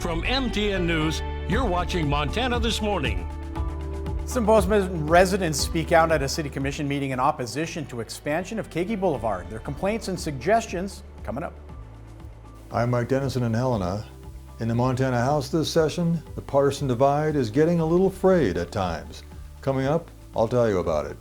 From MTN News, you're watching Montana This Morning. Some Bozeman residents speak out at a city commission meeting in opposition to expansion of Kagi Boulevard. Their complaints and suggestions coming up. I'm Mike Dennison in Helena. In the Montana House this session, the partisan divide is getting a little frayed at times. Coming up, I'll tell you about it.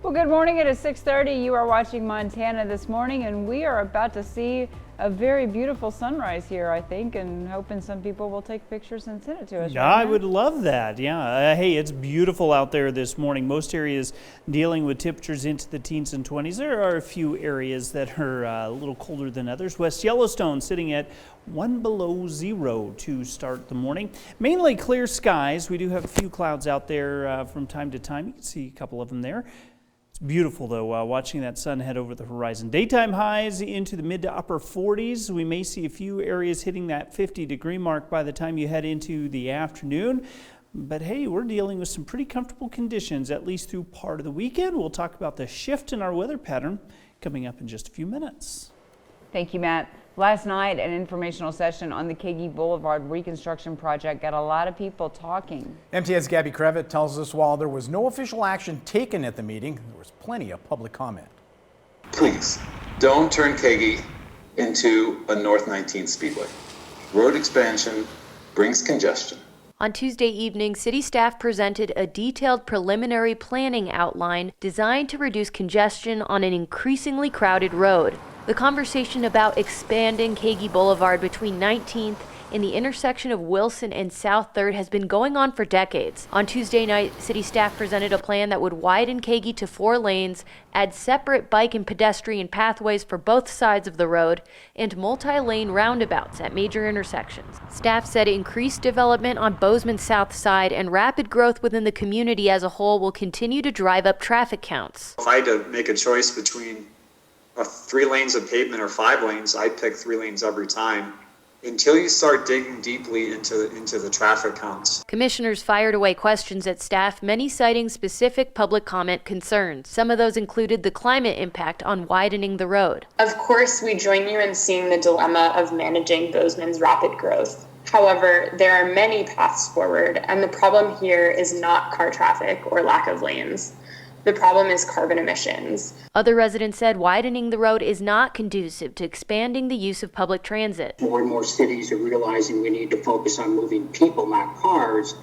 Well, good morning. It is 6:30. You are watching Montana This Morning, and we are about to see a very beautiful sunrise here, I think, and hoping some people will take pictures and send it to us. Yeah, I would love that. Yeah. Hey, it's beautiful out there this morning. Most areas dealing with temperatures into the teens and 20s. There are a few areas that are a little colder than others. West Yellowstone sitting at 1 below 0 to start the morning. Mainly clear skies. We do have a few clouds out there from time to time. You can see a couple of them there. It's beautiful, though, watching that sun head over the horizon. Daytime highs into the mid to upper 40s. We may see a few areas hitting that 50-degree mark by the time you head into the afternoon. But hey, we're dealing with some pretty comfortable conditions, at least through part of the weekend. We'll talk about the shift in our weather pattern coming up in just a few minutes. Thank you, Matt. Last night, an informational session on the Kagi Boulevard reconstruction project got a lot of people talking. MTN's Gabby Crevitt tells us while there was no official action taken at the meeting, there was plenty of public comment. Please don't turn Kagi into a North 19th Speedway. Road expansion brings congestion. On Tuesday evening, city staff presented a detailed preliminary planning outline designed to reduce congestion on an increasingly crowded road. The conversation about expanding Kagi Boulevard between 19th and the intersection of Wilson and South 3rd has been going on for decades. On Tuesday night, city staff presented a plan that would widen Kagi to 4 lanes, add separate bike and pedestrian pathways for both sides of the road, and multi-lane roundabouts at major intersections. Staff said increased development on Bozeman's south side and rapid growth within the community as a whole will continue to drive up traffic counts. If I had to make a choice between 3 lanes of pavement or 5 lanes, I'd pick 3 lanes every time until you start digging deeply into the traffic counts. Commissioners fired away questions at staff, many citing specific public comment concerns. Some of those included the climate impact on widening the road. Of course, we join you in seeing the dilemma of managing Bozeman's rapid growth. However, there are many paths forward, and the problem here is not car traffic or lack of lanes. The problem is carbon emissions. Other residents said widening the road is not conducive to expanding the use of public transit. More and more cities are realizing we need to focus on moving people, not cars,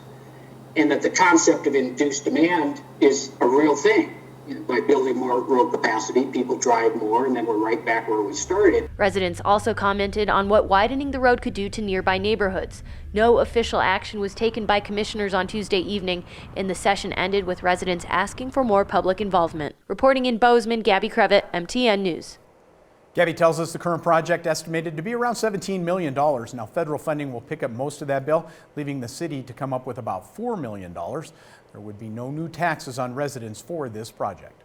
and that the concept of induced demand is a real thing. By building more road capacity, people drive more, and then we're right back where we started. Residents also commented on what widening the road could do to nearby neighborhoods. No official action was taken by commissioners on Tuesday evening, and the session ended with residents asking for more public involvement. Reporting in Bozeman, Gabby Crevitt, MTN News. Gabby tells us the current project estimated to be around $17 million. Now, federal funding will pick up most of that bill, leaving the city to come up with about $4 million. There would be no new taxes on residents for this project.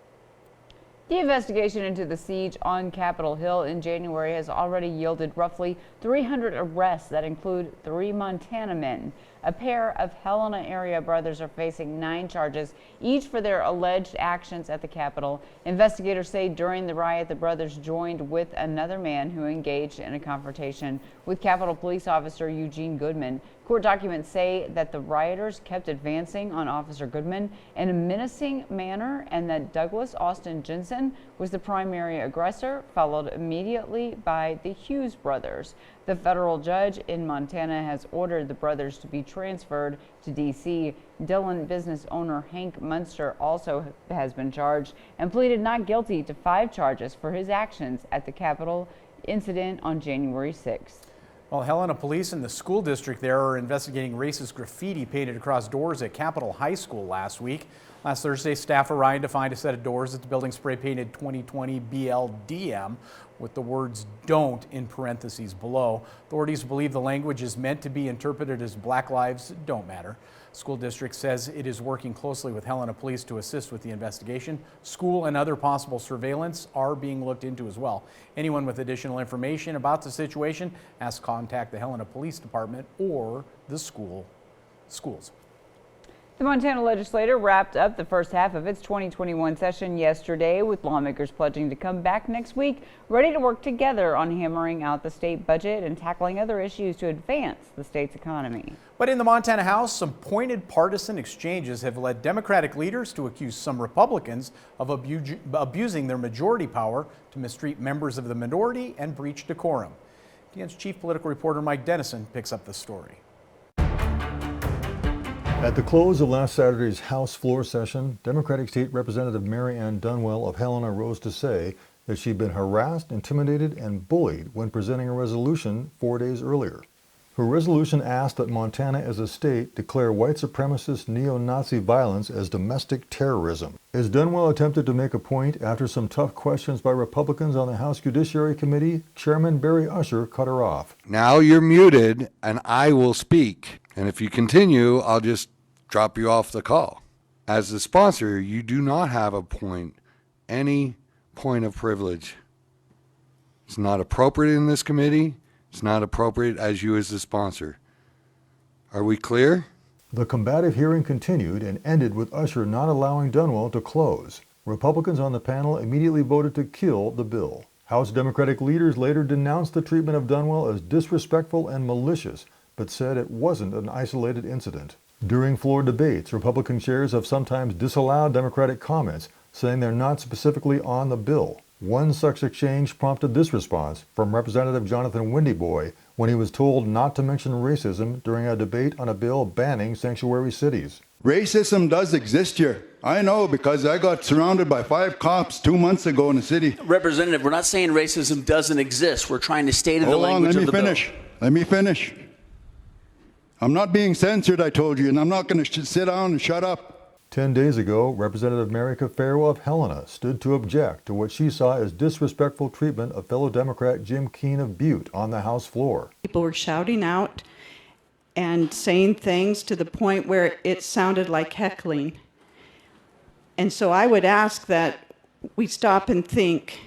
The investigation into the siege on Capitol Hill in January has already yielded roughly 300 arrests that include 3 Montana men. A pair of Helena area brothers are facing 9 charges, each for their alleged actions at the Capitol. Investigators say during the riot, the brothers joined with another man who engaged in a confrontation with Capitol Police Officer Eugene Goodman. Court documents say that the rioters kept advancing on Officer Goodman in a menacing manner and that Douglas Austin Jensen was the primary aggressor, followed immediately by the Hughes brothers. The federal judge in Montana has ordered the brothers to be transferred to D.C. Dillon business owner Hank Munster also has been charged and pleaded not guilty to 5 charges for his actions at the Capitol incident on January 6th. Well, Helena police and the school district there are investigating racist graffiti painted across doors at Capitol High School last week. Last Thursday, staff arrived to find a set of doors at the building spray painted 2020 BLDM with the words "don't" in parentheses below. Authorities believe the language is meant to be interpreted as Black Lives Don't Matter. School district says it is working closely with Helena police to assist with the investigation. School and other possible surveillance are being looked into as well. Anyone with additional information about the situation has to contact the Helena Police Department or the schools. The Montana legislature wrapped up the first half of its 2021 session yesterday, with lawmakers pledging to come back next week, ready to work together on hammering out the state budget and tackling other issues to advance the state's economy. But in the Montana House, some pointed partisan exchanges have led Democratic leaders to accuse some Republicans of abusing their majority power to mistreat members of the minority and breach decorum. DN's chief political reporter Mike Dennison picks up the story. At the close of last Saturday's House floor session, Democratic State Representative Mary Ann Dunwell of Helena rose to say that she'd been harassed, intimidated, and bullied when presenting a resolution 4 days earlier. Her resolution asked that Montana as a state declare white supremacist neo-Nazi violence as domestic terrorism. As Dunwell attempted to make a point after some tough questions by Republicans on the House Judiciary Committee, Chairman Barry Usher cut her off. Now you're muted and I will speak. And if you continue, I'll just drop you off the call. As the sponsor, you do not have any point of privilege. It's not appropriate in this committee. It's not appropriate as you as the sponsor. Are we clear? The combative hearing continued and ended with Usher not allowing Dunwell to close. Republicans on the panel immediately voted to kill the bill. House Democratic leaders later denounced the treatment of Dunwell as disrespectful and malicious, but said it wasn't an isolated incident. During floor debates, Republican chairs have sometimes disallowed Democratic comments, saying they're not specifically on the bill. One such exchange prompted this response from Representative Jonathan Windyboy when he was told not to mention racism during a debate on a bill banning sanctuary cities. Racism does exist here. I know because I got surrounded by 5 cops 2 months ago in the city. Representative, we're not saying racism doesn't exist. We're trying to stay to the language of the bill. Let me finish. I'm not being censored, I told you, and I'm not going to sit down and shut up. 10 days ago, Representative Marika Farrell of Helena stood to object to what she saw as disrespectful treatment of fellow Democrat Jim Keene of Butte on the House floor. People were shouting out and saying things to the point where it sounded like heckling. And so I would ask that we stop and think,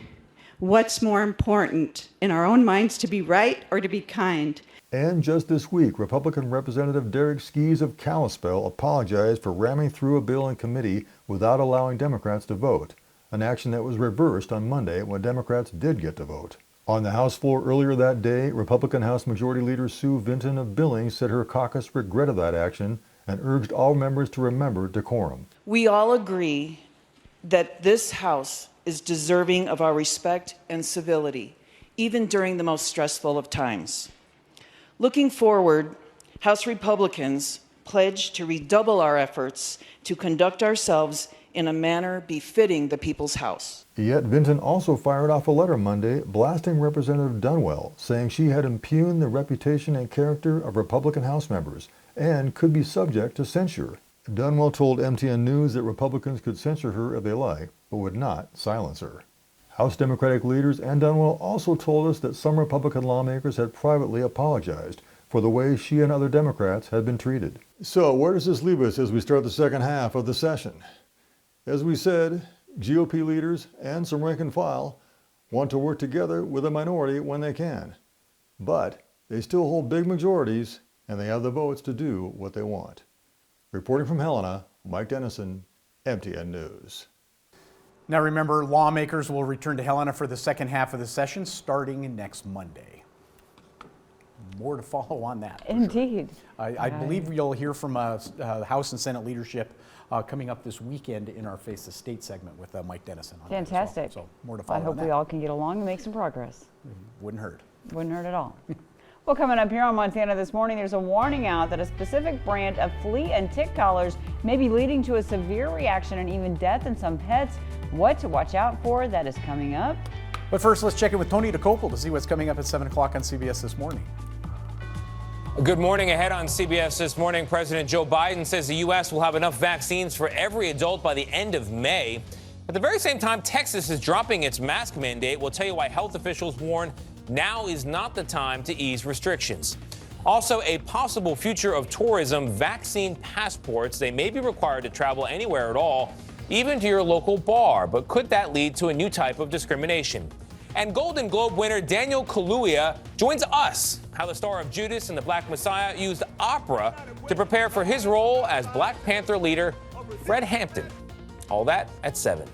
what's more important in our own minds, to be right or to be kind? And just this week, Republican Representative Derek Skees of Kalispell apologized for ramming through a bill in committee without allowing Democrats to vote, an action that was reversed on Monday when Democrats did get to vote. On the House floor earlier that day, Republican House Majority Leader Sue Vinton of Billings said her caucus regretted that action and urged all members to remember decorum. We all agree that this House is deserving of our respect and civility, even during the most stressful of times. Looking forward, House Republicans pledge to redouble our efforts to conduct ourselves in a manner befitting the People's House. Yet Vinton also fired off a letter Monday blasting Representative Dunwell, saying she had impugned the reputation and character of Republican House members and could be subject to censure. Dunwell told MTN News that Republicans could censor her if they like, but would not silence her. House Democratic leaders and Dunwell also told us that some Republican lawmakers had privately apologized for the way she and other Democrats had been treated. So where does this leave us as we start the second half of the session? As we said, GOP leaders and some rank and file want to work together with a minority when they can. But they still hold big majorities and they have the votes to do what they want. Reporting from Helena, Mike Dennison, MTN News. Now remember, lawmakers will return to Helena for the second half of the session starting next Monday. More to follow on that. Indeed. Sure. I believe you'll hear from House and Senate leadership coming up this weekend in our Face the State segment with Mike Dennison. On Fantastic. Well. So more to follow I hope on that. we all can get along and make some progress. Wouldn't hurt. Wouldn't hurt at all. Well, coming up here on Montana this morning, there's a warning out that a specific brand of flea and tick collars may be leading to a severe reaction and even death in some pets. What to watch out for, that is coming up. But first, let's check in with Tony DeCopel to see what's coming up at 7 o'clock on CBS This Morning. Good morning. Ahead on CBS This Morning, President Joe Biden says the U.S. will have enough vaccines for every adult by the end of May. At the very same time, Texas is dropping its mask mandate. We'll tell you why health officials warn now is not the time to ease restrictions. Also, a possible future of tourism, vaccine passports. They may be required to travel anywhere at all, even to your local bar. But could that lead to a new type of discrimination? And Golden Globe winner Daniel Kaluuya joins us. How the star of Judas and the Black Messiah used opera to prepare for his role as Black Panther leader Fred Hampton. All that at 7.